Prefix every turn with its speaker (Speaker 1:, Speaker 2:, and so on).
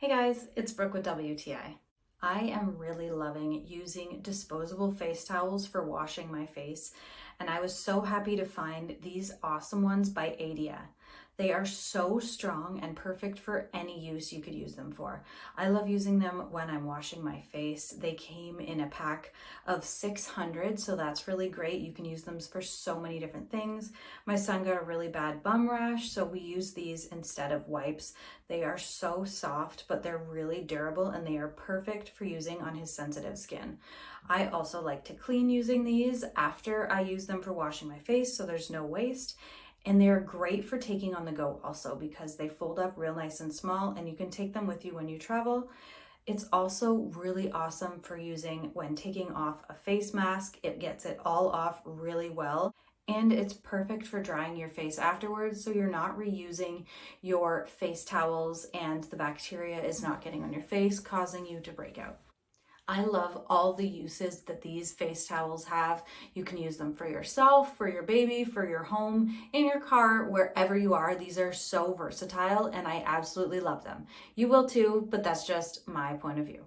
Speaker 1: Hey guys, it's Brooke with WTI. I am really loving using disposable face towels for washing my face, and I was so happy to find these awesome ones by AIDEA. They are so strong and perfect for any use you could use them for. I love using them when I'm washing my face. They came in a pack of 600, so that's really great. You can use them for so many different things. My son got a really bad bum rash, so we use these instead of wipes. They are so soft, but they're really durable and they are perfect for using on his sensitive skin. I also like to clean using these after I use them for washing my face, so there's no waste. And they're great for taking on the go also because they fold up real nice and small and you can take them with you when you travel. It's also really awesome for using when taking off a face mask. It gets it all off really well. And it's perfect for drying your face afterwards, so you're not reusing your face towels and the bacteria is not getting on your face, causing you to break out. I love all the uses that these face towels have. You can use them for yourself, for your baby, for your home, in your car, wherever you are. These are so versatile and I absolutely love them. You will too, but that's just my point of view.